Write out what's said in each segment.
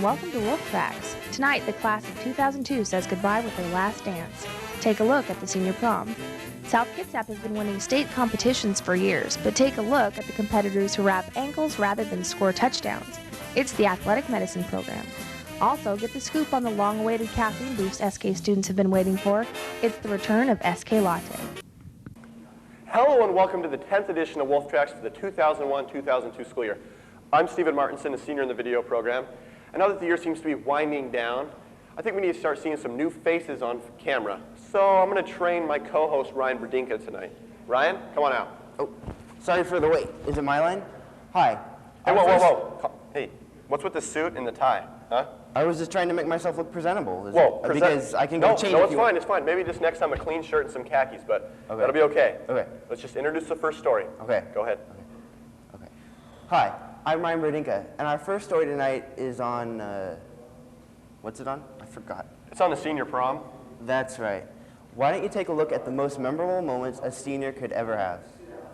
welcome to Wolf Tracks. Tonight, the class of 2002 says goodbye with their last dance. Take a look at the senior prom. South Kitsap has been winning state competitions for years, but take a look at the competitors who wrap ankles rather than score touchdowns. It's the athletic medicine program. Also, get the scoop on the long-awaited caffeine boost SK students have been waiting for. It's the return of SK Latte. Hello and welcome to the 10th edition of Wolf Tracks for the 2001-2002 school year. I'm Stephen Martinsen, a senior in the video program. And now that the year seems to be winding down, I think we need to start seeing some new faces on camera. So I'm going to train my co-host, Ryan Berdinka, tonight. Ryan, come on out. Oh, sorry for the wait. Is it my line? Hi. Hey, whoa. Hey, what's with the suit and the tie, huh? I was just trying to make myself look presentable. Because I can go change. No, it's fine. Maybe just next time a clean shirt and some khakis, but that'll be okay. Okay. Let's just introduce the first story. Okay. Go ahead. Okay. Hi, I'm Ryan Berdinka, and our first story tonight is on, what's it on? I forgot. It's on the senior prom. That's right. Why don't you take a look at the most memorable moments a senior could ever have?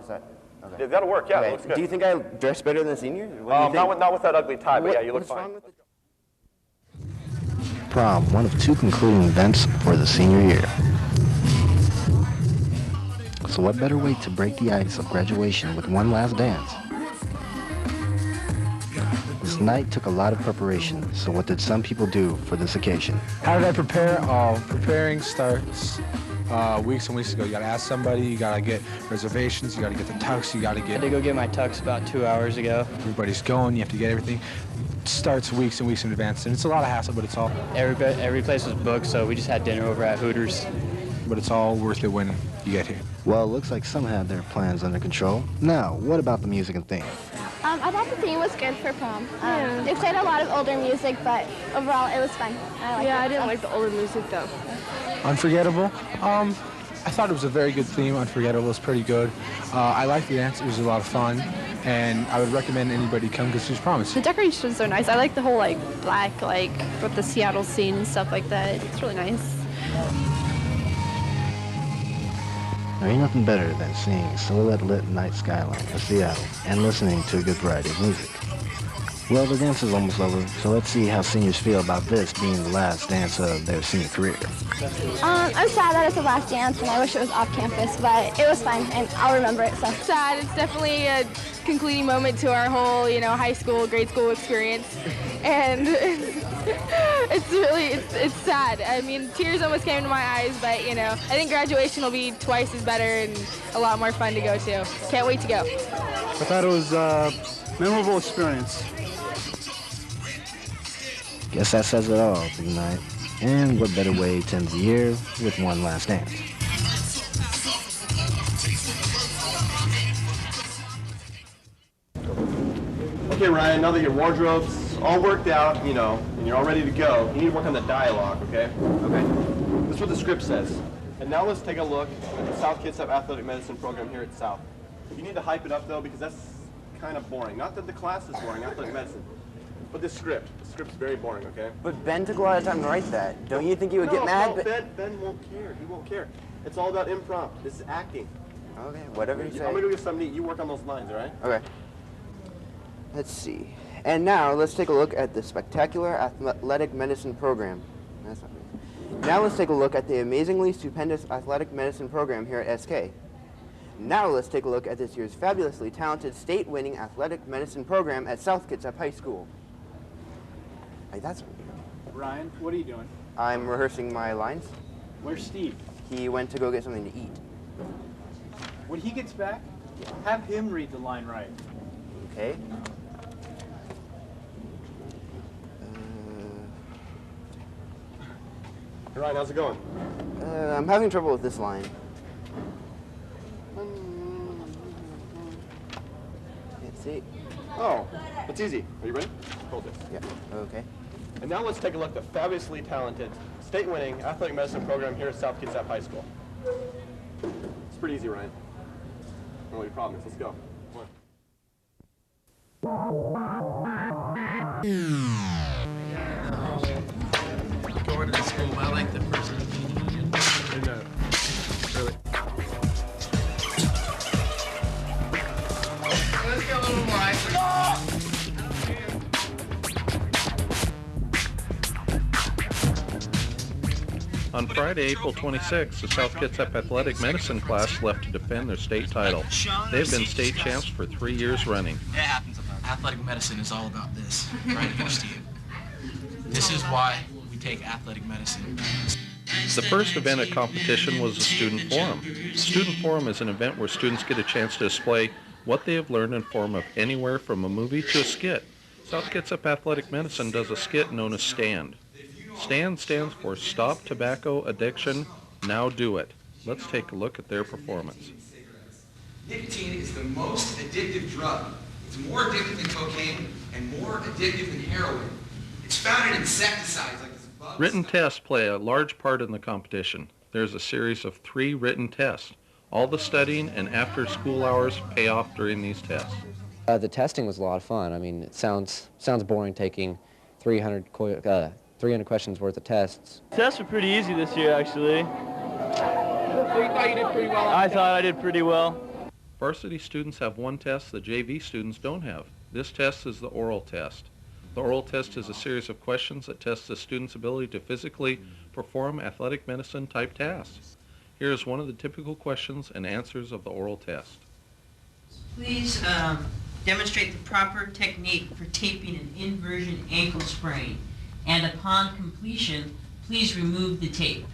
Is that, okay. Yeah, that'll work, yeah, okay. It looks good. Do you think I dress better than seniors? Not with that ugly tie, but yeah, you look fine. Prom, one of two concluding events for the senior year. So what better way to break the ice of graduation with one last dance? This night took a lot of preparation, so what did some people do for this occasion? How did I prepare? Preparing starts weeks and weeks ago. You gotta ask somebody, you gotta get reservations, you gotta get the tux, you gotta get... I had to go get my tux about 2 hours ago. Everybody's going, you have to get everything. It starts weeks and weeks in advance, and it's a lot of hassle, but it's all... Every place was booked, so we just had dinner over at Hooters. But it's all worth it when you get here. Well, it looks like some had their plans under control. Now, what about the music and theme? I thought the theme was good for prom. They played a lot of older music, but overall it was fun. I didn't like the older music though. Unforgettable? I thought it was a very good theme. Unforgettable was pretty good. I liked the dance. It was a lot of fun. And I would recommend anybody come because it's promise. The decorations are nice. I like the whole black, with the Seattle scene and stuff like that. It's really nice. There ain't nothing better than seeing silhouette-lit night skyline of Seattle and listening to a good variety of music. Well, the dance is almost over, so let's see how seniors feel about this being the last dance of their senior career. I'm sad that it's the last dance, and I wish it was off campus, but it was fun, and I'll remember it. So Sad. It's definitely a concluding moment to our whole, high school, grade school experience, and it's sad. I mean, tears almost came to my eyes, but I think graduation will be twice as better and a lot more fun to go to. Can't wait to go. I thought it was a memorable experience. Guess that says it all for the night. And what better way to end the year with one last dance? Okay, Ryan, now that your wardrobe's all worked out, and you're all ready to go, you need to work on the dialogue, okay? Okay. This is what the script says. And now let's take a look at the South Kitsap Athletic Medicine program here at South. You need to hype it up, though, because that's kind of boring. Not that the class is boring, athletic medicine. But the script's very boring, okay? But Ben took a lot of time to write that. Don't you think he would get mad? No, Ben won't care. He won't care. It's all about improv. This is acting. Okay, whatever you say. I'm gonna go get something to eat. You work on those lines, all right? Okay. Let's see. And now let's take a look at the spectacular athletic medicine program. That's not me. Now let's take a look at the amazingly stupendous athletic medicine program here at SK. Now let's take a look at this year's fabulously talented state-winning athletic medicine program at South Kitsap High School. That's Ryan, what are you doing? I'm rehearsing my lines. Where's Steve? He went to go get something to eat. When he gets back, have him read the line right. Okay. Hey, Ryan, how's it going? I'm having trouble with this line. Let's see. Oh, it's easy. Are you ready? Hold this. Yeah, okay. And now let's take a look at the fabulously talented, state-winning athletic medicine program here at South Kitsap High School. It's pretty easy, Ryan. I don't know what your problem is. Let's go. Going to school, I like the person. Really. Let's get a little more ice. On Friday, April 26th, the South Kitsap Athletic Medicine class left to defend their state title. They have been state champs for 3 years running. It happens sometimes. Athletic medicine is all about this, right here, Steve. This is why we take athletic medicine. The first event at competition was the Student Forum. Student Forum is an event where students get a chance to display what they have learned in form of anywhere from a movie to a skit. South Kitsap Athletic Medicine does a skit known as STAND. STAND stands for Stop Tobacco Addiction, Now Do It. Let's take a look at their performance. Nicotine is the most addictive drug. It's more addictive than cocaine and more addictive than heroin. It's found in insecticides like this bug. Written tests play a large part in the competition. There's a series of 3 written tests. All the studying and after school hours pay off during these tests. The testing was a lot of fun. I mean, it sounds boring taking 300 questions worth of tests. Tests were pretty easy this year, actually. You thought you did pretty well. I thought I did pretty well. Varsity students have one test the JV students don't have. This test is the oral test. The oral test is a series of questions that test the student's ability to physically perform athletic medicine type tasks. Here is one of the typical questions and answers of the oral test. Please demonstrate the proper technique for taping an inversion ankle sprain, and upon completion, please remove the tape.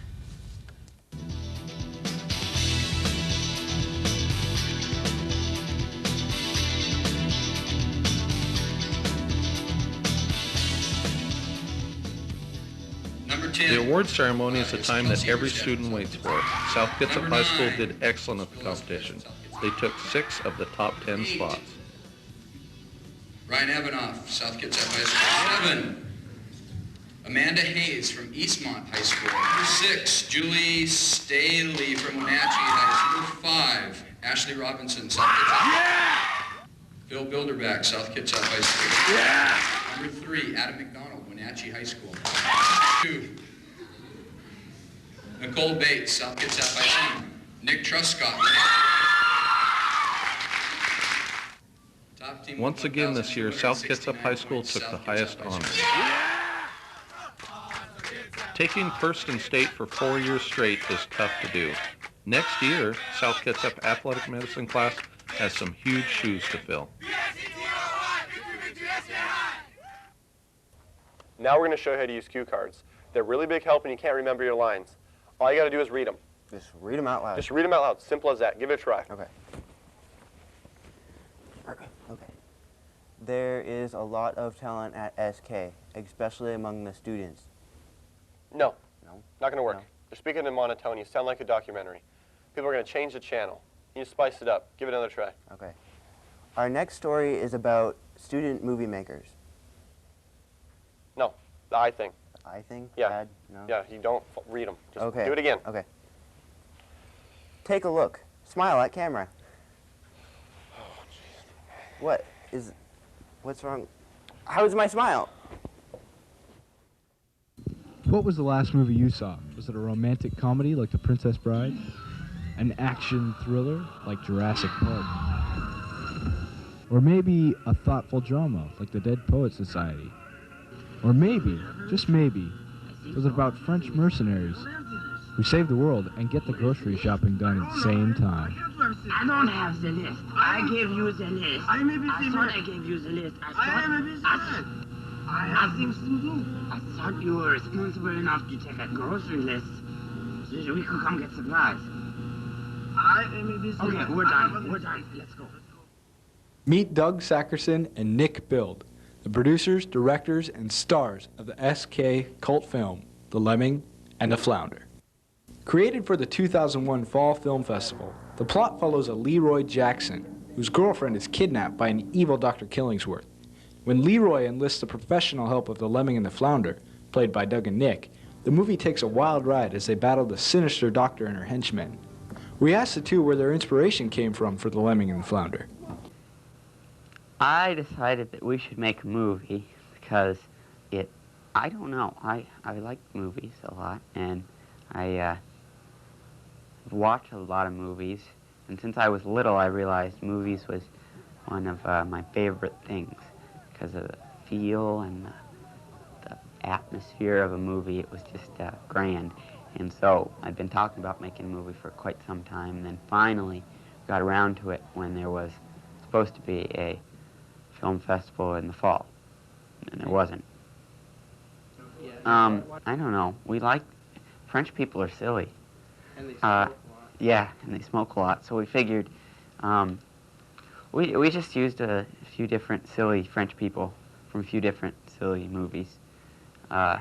The award ceremony is a time that every student waits for. South Kitsap High School did excellent at the competition. They took 6 of the top 10 spots. Ryan Evanoff, South Kitsap High School. 7. Amanda Hayes from Eastmont High School. 6. Julie Staley from Wenatchee High School. 5. Ashley Robbinson, South Kitsap. Yeah! Phil Bilderback, South Kitsap High School. Yeah! Number 3. Adam McDonald, Wenatchee High School. 2. Nicole Bates, South Kitsap High School. Nick Truscott. Once again this year, South Kitsap High School took the highest honors. Taking first in state for 4 years straight is tough to do. Next year, South Kitsap Athletic Medicine class has some huge shoes to fill. Now we're going to show you how to use cue cards. They're really big help and you can't remember your lines. All you got to do is read them. Just read them out loud. Just read them out loud. Simple as that. Give it a try. Okay. Okay. There is a lot of talent at SK, especially among the students. No. No? Not going to work. No. They're speaking in monotone. You sound like a documentary. People are going to change the channel. You spice it up. Give it another try. Okay. Our next story is about student movie makers. No. The eye thing. The eye thing? Yeah. Bad? No? Yeah, you don't read them. Just okay. do it again. Okay. Take a look. Smile at camera. What is, what's wrong? How's my smile? What was the last movie you saw? Was it a romantic comedy like The Princess Bride? An action thriller like Jurassic Park? Or maybe a thoughtful drama like The Dead Poets Society? Or maybe, just maybe, was it about French mercenaries who save the world and get the grocery shopping done at the same time? I don't have the list. I gave you the list. I thought I gave you the list. I have things to do. I thought you were responsible enough to take a grocery list so that we could come get supplies. Okay, we're done. We're done. Let's go. Meet Doug Sackerson and Nick Bild, the producers, directors, and stars of the SK cult film, The Lemming and the Flounder. Created for the 2001 Fall Film Festival, the plot follows a Leroy Jackson, whose girlfriend is kidnapped by an evil Dr. Killingsworth. When Leroy enlists the professional help of the Lemming and the Flounder, played by Doug and Nick, the movie takes a wild ride as they battle the sinister doctor and her henchmen. We asked the two where their inspiration came from for the Lemming and the Flounder. I decided that we should make a movie because I don't know, I like movies a lot, and I watch a lot of movies, and since I was little I realized movies was one of my favorite things because of the feel and the atmosphere of a movie. It was just grand, And so I'd been talking about making a movie for quite some time, and then finally got around to it when there was supposed to be a film festival in the fall, and there wasn't. I don't know. We like, French people are silly. And they smoke a lot. Yeah, and they smoke a lot. So we figured, we just used a few different silly French people from a few different silly movies. I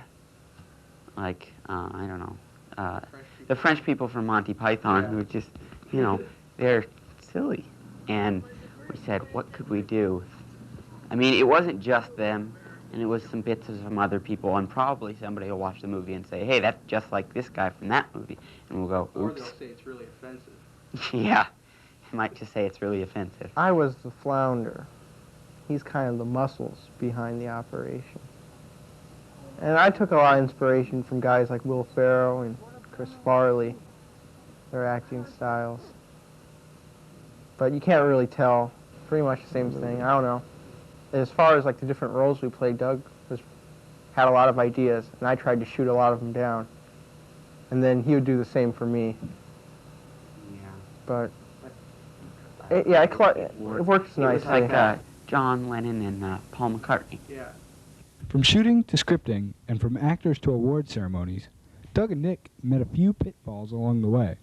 don't know, the French people from Monty Python, who just, you know, they're silly. And we said, what could we do? I mean, it wasn't just them, and it was some bits of some other people, and probably somebody will watch the movie and say, hey, that's just like this guy from that movie. And we'll go, oops. Or they'll say it's really offensive. Yeah, they might just say it's really offensive. I was the Flounder. He's kind of the muscles behind the operation. And I took a lot of inspiration from guys like Will Ferrell and Chris Farley, their acting styles. But you can't really tell. Pretty much the same thing. I don't know. As far as like the different roles we played, Doug had a lot of ideas, and I tried to shoot a lot of them down. And then he would do the same for me. Yeah. But it works nice. It was like John Lennon and Paul McCartney. Yeah. From shooting to scripting, and from actors to award ceremonies, Doug and Nick met a few pitfalls along the way.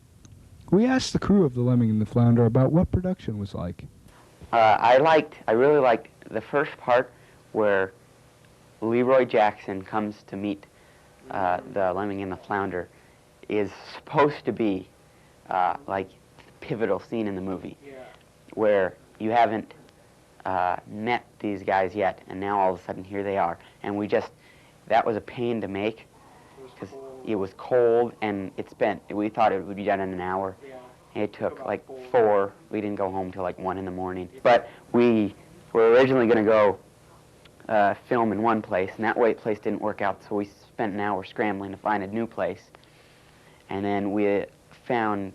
We asked the crew of the Lemming and the Flounder about what production was like. I really liked the first part where Leroy Jackson comes to meet the Lemming and the Flounder is supposed to be like the pivotal scene in the movie, where you haven't met these guys yet, and now all of a sudden here they are. And that was a pain to make, because it was cold, and we thought it would be done in an hour. It took like 4. We didn't go home till like 1 in the morning. But we were originally going to go film in one place, and that place didn't work out, so we spent an hour scrambling to find a new place. And then we found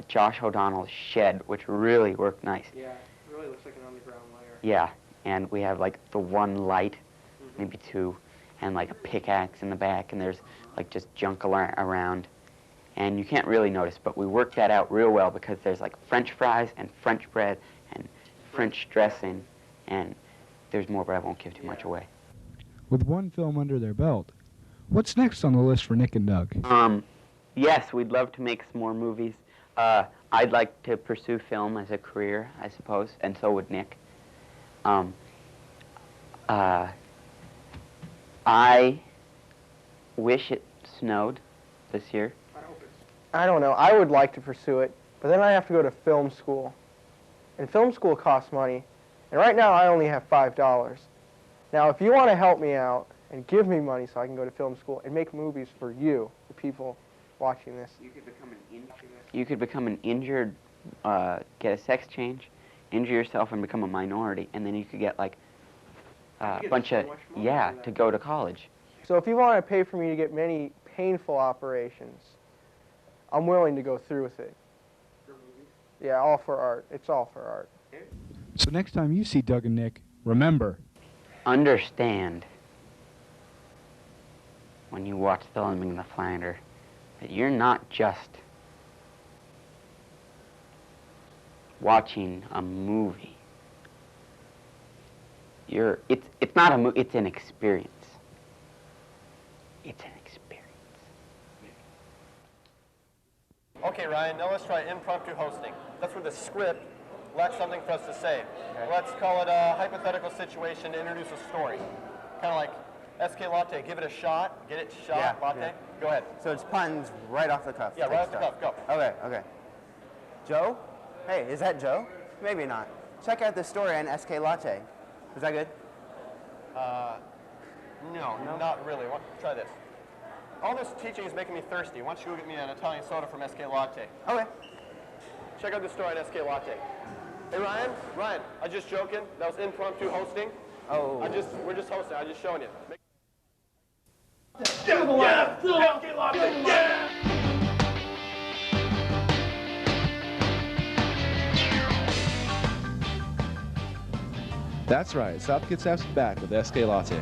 Josh O'Donnell's shed, which really worked nice. Yeah, it really looks like an underground layer. Yeah, and we have like the one light, maybe 2, and like a pickaxe in the back, and there's like just junk around. And you can't really notice, but we worked that out real well, because there's like French fries and French bread and French dressing, and there's more, but I won't give too much away. With one film under their belt, what's next on the list for Nick and Doug? Yes, we'd love to make some more movies. I'd like to pursue film as a career, I suppose, and so would Nick. I wish it snowed this year. I don't know. I would like to pursue it, but then I have to go to film school. And film school costs money. And right now I only have $5. Now if you want to help me out and give me money so I can go to film school and make movies for you, the people watching this. You could become an injured, get a sex change, injure yourself and become a minority, and then you could get like a bunch of, to go to college. So if you want to pay for me to get many painful operations, I'm willing to go through with it. Yeah, all for art. It's all for art. So next time you see Doug and Nick, remember. Understand, when you watch The Lemming and the Flounder, that you're not just watching a movie. It's not a movie, it's an experience. It's an experience. Okay, Ryan, now let's try impromptu hosting. That's where the script lacks something for us to say. Okay. Let's call it a hypothetical situation to introduce a story. Kind of like SK Latte, give it a shot, get it shot, latte. Yeah. Go ahead. So it's puns right off the cuff. Yeah, right off the cuff, go. Okay, okay. Joe? Hey, is that Joe? Maybe not. Check out this story on SK Latte. Is that good? No, not really. Try this. All this teaching is making me thirsty. Why don't you go get me an Italian soda from SK Latte? Okay. Check out this story on SK Latte. Hey, Ryan, I was just joking. That was impromptu hosting. Oh. We're just hosting. I was just showing you. That's right, South Kitsap's back with SK Latte.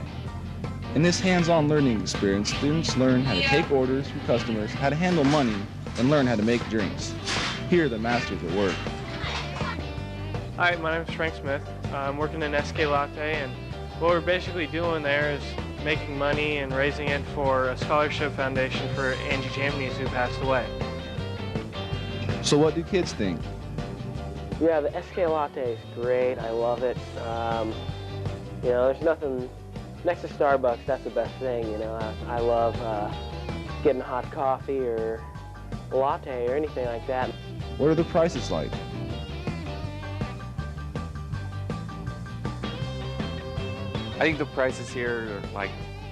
In this hands-on learning experience, students learn how to take orders from customers, how to handle money, and learn how to make drinks. Here, the masters at work. Hi, my name is Frank Smith. I'm working in SK Latte, and what we're basically doing there is making money and raising it for a scholarship foundation for Angie Jamnies, who passed away. So what do kids think? Yeah, the SK Latte is great. I love it. You know, there's nothing next to Starbucks. That's the best thing. You know, I love getting hot coffee or a latte or anything like that. What are the prices like? I think the prices here are like,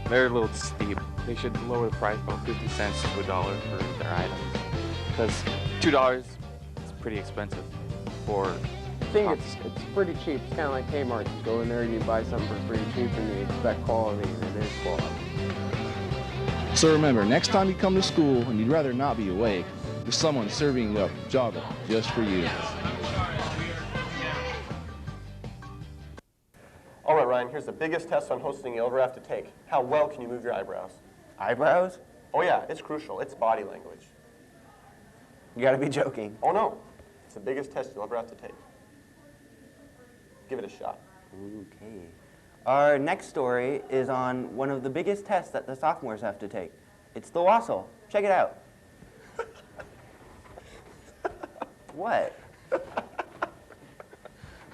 they're a little steep. They should lower the price about 50 cents to $1 for their items. Because $2 is pretty expensive for... I think it's pretty cheap. It's kind of like Kmart. You go in there and you buy something for pretty cheap and you expect quality, and it is quality. So remember, next time you come to school and you'd rather not be awake, there's someone serving you up Java just for you. All right, Ryan, here's the biggest test on hosting you'll ever have to take. How well can you move your eyebrows? Eyebrows? Oh yeah, it's crucial. It's body language. You gotta be joking. Oh no, it's the biggest test you'll ever have to take. Give it a shot. Okay. Our next story is on one of the biggest tests that the sophomores have to take. It's the WASL. Check it out. What?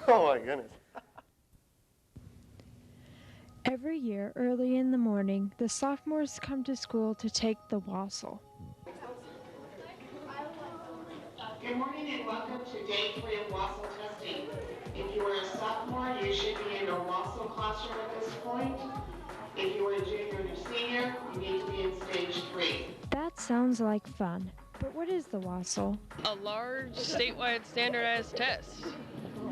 Oh my goodness. Every year, early in the morning, the sophomores come to school to take the WASL. Good morning and welcome to day 3 of WASL testing. If you are a sophomore, you should be in a WASL classroom at this point. If you are a junior or senior, you need to be in stage 3. That sounds like fun. But what is the WASL? A large statewide standardized test.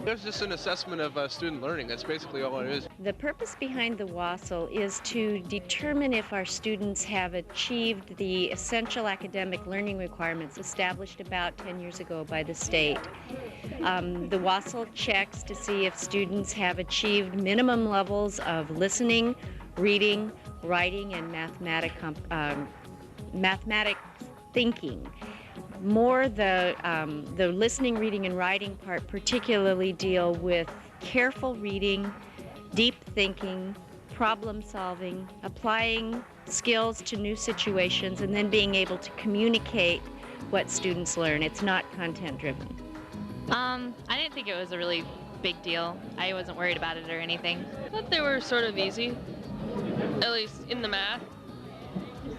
It's just an assessment of student learning. That's basically all it is. The purpose behind the WASL is to determine if our students have achieved the essential academic learning requirements established about 10 years ago by the state. The WASL checks to see if students have achieved minimum levels of listening, reading, writing, and mathematic thinking. More the listening, reading, and writing part particularly deal with careful reading, deep thinking, problem solving, applying skills to new situations, and then being able to communicate what students learn. It's not content driven. I didn't think it was a really big deal. I wasn't worried about it or anything. I thought they were sort of easy, at least in the math.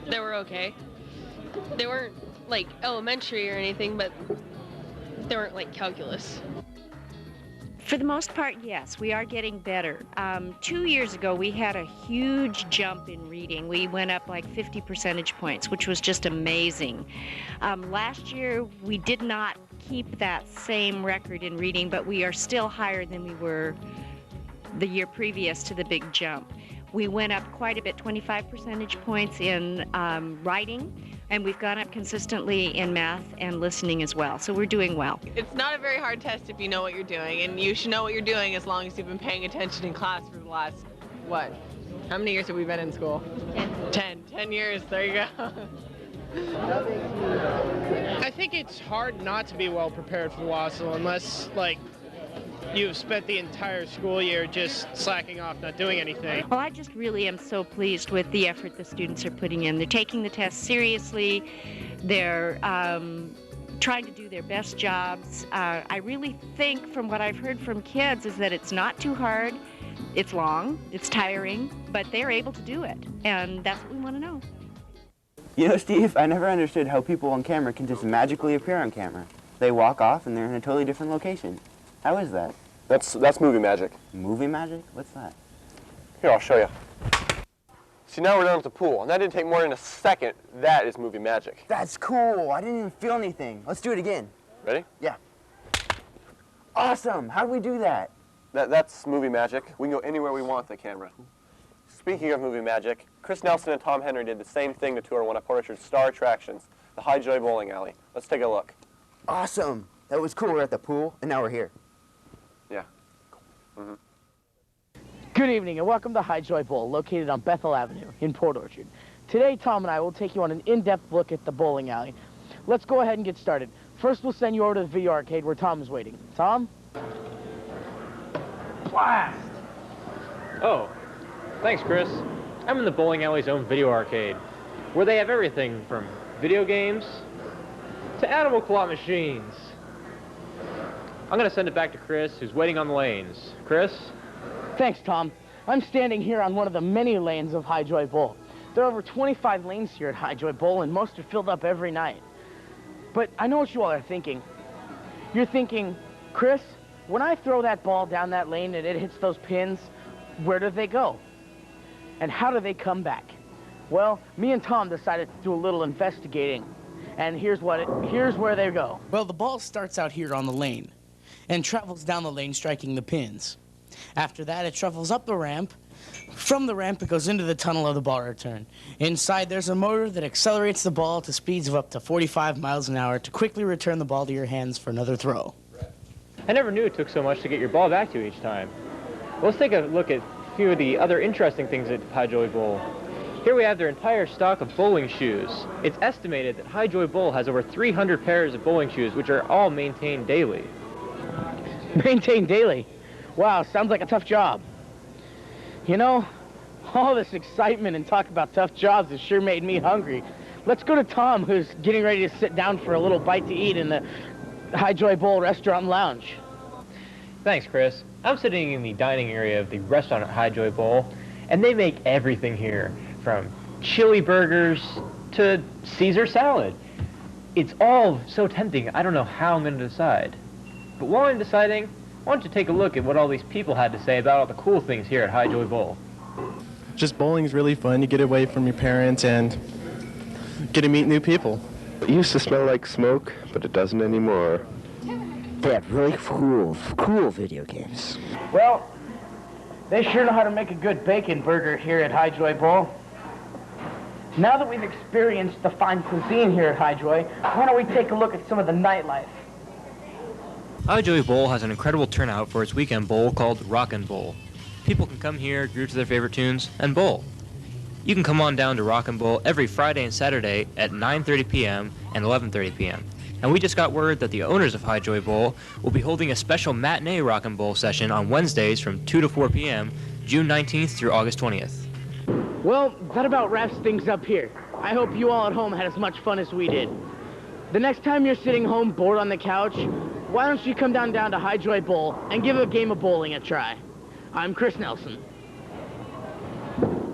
They were okay. They weren't like elementary or anything, but they weren't like calculus. For the most part, yes, we are getting better. 2 years ago, we had a huge jump in reading. We went up like 50 percentage points, which was just amazing. Last year, we did not keep that same record in reading, but we are still higher than we were the year previous to the big jump. We went up quite a bit, 25 percentage points in writing, and we've gone up consistently in math and listening as well. So we're doing well. It's not a very hard test if you know what you're doing, and you should know what you're doing as long as you've been paying attention in class for the last, what? How many years have we been in school? 10 years, there you go. I think it's hard not to be well prepared for the WASL unless, like, you've spent the entire school year just slacking off, not doing anything. Well, I just really am so pleased with the effort the students are putting in. They're taking the test seriously. They're trying to do their best jobs. I really think from what I've heard from kids is that it's not too hard. It's long, it's tiring, but they're able to do it. And that's what we want to know. You know, Steve, I never understood how people on camera can just magically appear on camera. They walk off and they're in a totally different location. How is that? That's movie magic. Movie magic? What's that? Here, I'll show you. See, now we're down at the pool, and that didn't take more than a second. That is movie magic. That's cool. I didn't even feel anything. Let's do it again. Ready? Yeah. Awesome. How do we do that? That's movie magic. We can go anywhere we want with the camera. Speaking of movie magic, Chris Nelson and Tom Henry did the same thing to tour one of Portrait's star attractions, the High Joy Bowling Alley. Let's take a look. Awesome. That was cool. We're at the pool, and now we're here. Yeah. Cool. Good evening and welcome to High Joy Bowl, located on Bethel Avenue in Port Orchard. Today, Tom and I will take you on an in-depth look at the bowling alley. Let's go ahead and get started. First, we'll send you over to the video arcade where Tom is waiting. Tom? Blast! Oh, thanks, Chris. I'm in the bowling alley's own video arcade, where they have everything from video games to animal claw machines. I'm gonna send it back to Chris, who's waiting on the lanes. Chris? Thanks, Tom. I'm standing here on one of the many lanes of High Joy Bowl. There are over 25 lanes here at High Joy Bowl, and most are filled up every night. But I know what you all are thinking. You're thinking, Chris, when I throw that ball down that lane and it hits those pins, where do they go? And how do they come back? Well, me and Tom decided to do a little investigating, and here's where they go. Well, the ball starts out here on the lane and travels down the lane, striking the pins. After that, it travels up the ramp. From the ramp, it goes into the tunnel of the ball return. Inside, there's a motor that accelerates the ball to speeds of up to 45 miles an hour to quickly return the ball to your hands for another throw. I never knew it took so much to get your ball back to you each time. Let's take a look at a few of the other interesting things at High Joy Bowl. Here we have their entire stock of bowling shoes. It's estimated that High Joy Bowl has over 300 pairs of bowling shoes, which are all maintained daily. Maintained daily? Wow, sounds like a tough job. You know, all this excitement and talk about tough jobs has sure made me hungry. Let's go to Tom, who's getting ready to sit down for a little bite to eat in the High Joy Bowl Restaurant and Lounge. Thanks, Chris. I'm sitting in the dining area of the restaurant at High Joy Bowl, and they make everything here, from chili burgers to Caesar salad. It's all so tempting, I don't know how I'm going to decide. But while I'm deciding, why don't you take a look at what all these people had to say about all the cool things here at High Joy Bowl. Just bowling's really fun. You get away from your parents and get to meet new people. It used to smell like smoke, but it doesn't anymore. They have really cool video games. Well, they sure know how to make a good bacon burger here at High Joy Bowl. Now that we've experienced the fine cuisine here at High Joy, why don't we take a look at some of the nightlife? High Joy Bowl has an incredible turnout for its weekend bowl called Rockin' Bowl. People can come here, groove to their favorite tunes, and bowl. You can come on down to Rockin' Bowl every Friday and Saturday at 9:30 p.m. and 11:30 p.m. And we just got word that the owners of High Joy Bowl will be holding a special matinee Rockin' Bowl session on Wednesdays from 2 to 4 p.m., June 19th through August 20th. Well, that about wraps things up here. I hope you all at home had as much fun as we did. The next time you're sitting home bored on the couch, why don't you come down to High Joy Bowl and give a game of bowling a try. I'm Chris Nelson.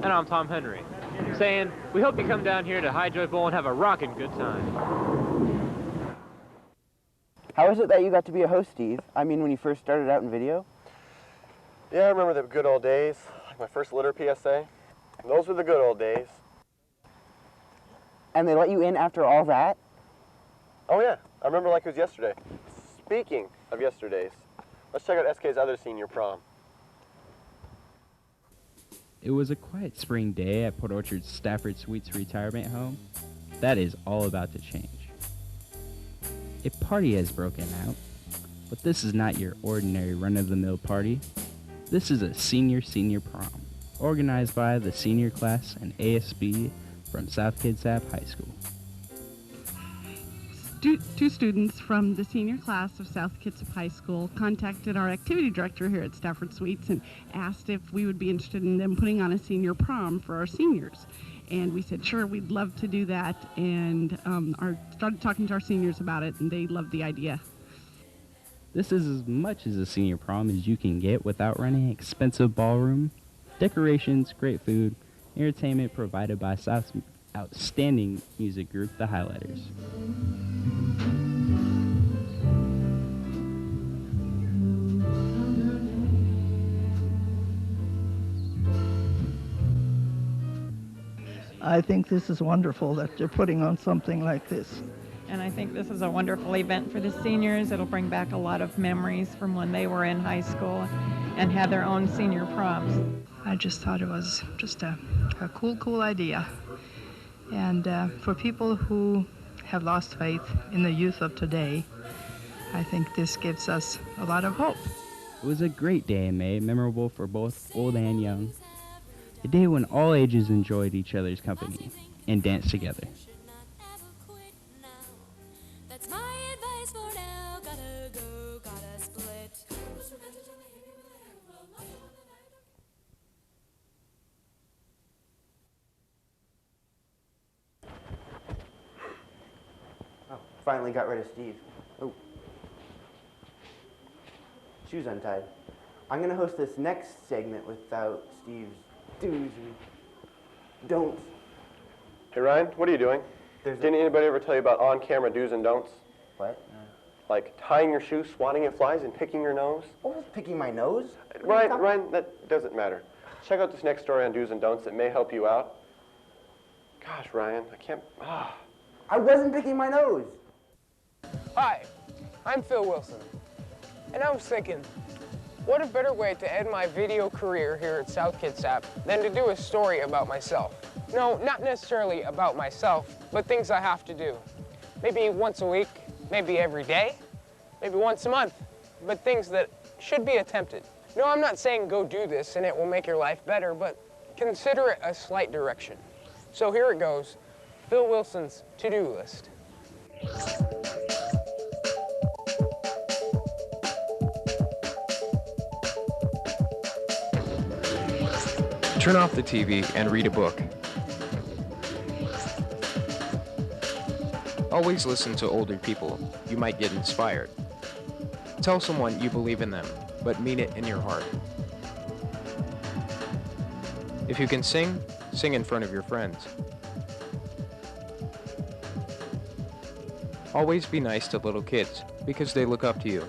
And I'm Tom Henry, saying we hope you come down here to High Joy Bowl and have a rockin' good time. How is it that you got to be a host, Steve? I mean, when you first started out in video? Yeah, I remember the good old days, like my first litter PSA. Those were the good old days. And they let you in after all that? Oh yeah, I remember like it was yesterday. Speaking of yesterdays, let's check out SK's other senior prom. It was a quiet spring day at Port Orchard's Safford Suites retirement home. That is all about to change. A party has broken out, but this is not your ordinary run-of-the-mill party. This is a senior prom, organized by the senior class and ASB from South Kitsap High School. Two students from the senior class of South Kitsap High School contacted our activity director here at Safford Suites and asked if we would be interested in them putting on a senior prom for our seniors. And we said, sure, we'd love to do that, and started talking to our seniors about it, and they loved the idea. This is as much as a senior prom as you can get without renting an expensive ballroom. Decorations, great food, entertainment provided by South's outstanding music group, the Highlighters. I think this is wonderful that you're putting on something like this. And I think this is a wonderful event for the seniors. It'll bring back a lot of memories from when they were in high school and had their own senior proms. I just thought it was just a cool idea. And for people who have lost faith in the youth of today, I think this gives us a lot of hope. It was a great day in May, memorable for both old and young. A day when all ages enjoyed each other's company and danced together. That's my advice for now. Gotta go, gotta split. Oh, finally got rid of Steve. Oh. Shoes untied. I'm gonna host this next segment without Steve's do's and don'ts. Hey Ryan, what are you doing? Didn't anybody ever tell you about on-camera do's and don'ts? What? Like tying your shoes, swatting at flies, and picking your nose? What was picking my nose? Ryan, that doesn't matter. Check out this next story on do's and don'ts that may help you out. Gosh, Ryan, I can't. I wasn't picking my nose. Hi, I'm Phil Wilson, and I was thinking, what a better way to end my video career here at South Kitsap than to do a story about myself. No, not necessarily about myself, but things I have to do. Maybe once a week, maybe every day, maybe once a month, but things that should be attempted. No, I'm not saying go do this and it will make your life better, but consider it a slight direction. So here it goes, Phil Wilson's to-do list. Turn off the TV and read a book. Always listen to older people. You might get inspired. Tell someone you believe in them, but mean it in your heart. If you can sing, sing in front of your friends. Always be nice to little kids, because they look up to you.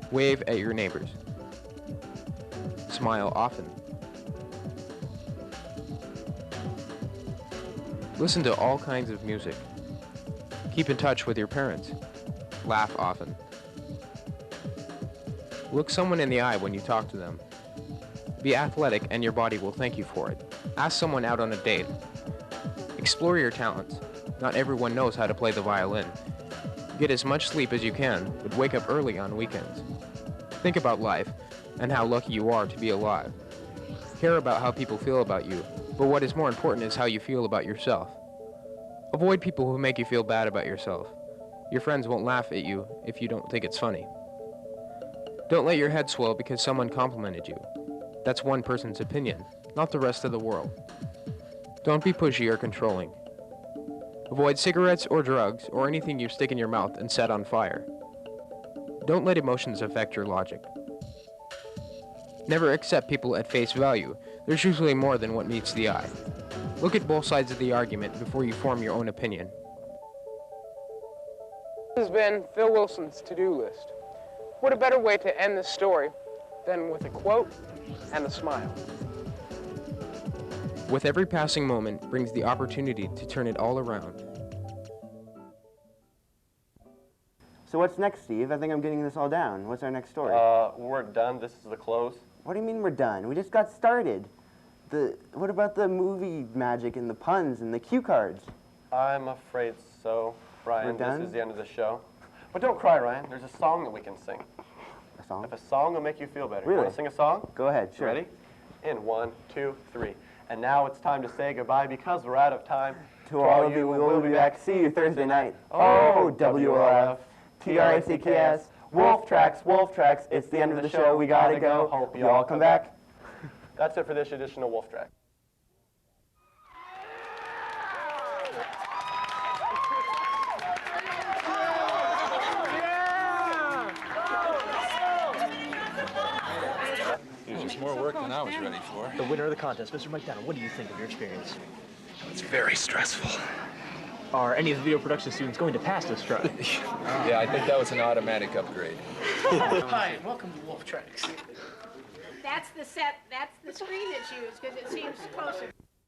Wave at your neighbors. Smile often. Listen to all kinds of music. Keep in touch with your parents. Laugh often. Look someone in the eye when you talk to them. Be athletic and your body will thank you for it. Ask someone out on a date. Explore your talents. Not everyone knows how to play the violin. Get as much sleep as you can, but wake up early on weekends. Think about life and how lucky you are to be alive. Care about how people feel about you, but what is more important is how you feel about yourself. Avoid people who make you feel bad about yourself. Your friends won't laugh at you if you don't think it's funny. Don't let your head swell because someone complimented you. That's one person's opinion, not the rest of the world. Don't be pushy or controlling. Avoid cigarettes or drugs or anything you stick in your mouth and set on fire. Don't let emotions affect your logic. Never accept people at face value. There's usually more than what meets the eye. Look at both sides of the argument before you form your own opinion. This has been Phil Wilson's to-do list. What a better way to end this story than with a quote and a smile. With every passing moment brings the opportunity to turn it all around. So what's next, Steve? I think I'm getting this all down. What's our next story? We're done. This is the close. What do you mean we're done? We just got started. What about the movie magic and the puns and the cue cards? I'm afraid so, Ryan. We're done? This is the end of the show. But don't cry, Ryan. There's a song that we can sing. A song? If a song will make you feel better. Really? You want to sing a song? Go ahead, sure. Ready? In 1, 2, 3. And now it's time to say goodbye because we're out of time. To all of you, we will be back. See you Thursday night. Oh, WLF, TRACKS, Wolf Tracks. It's the end of the show. We gotta go. Hope you all come back. That's it for this edition of Wolf Track. It was just more work than I was ready for. The winner of the contest, Mr. McDonough, what do you think of your experience? It's very stressful. Are any of the video production students going to pass this try? Yeah, I think that was an automatic upgrade. Hi, and welcome to Wolf Tracks. That's the screen that's used because it seems closer.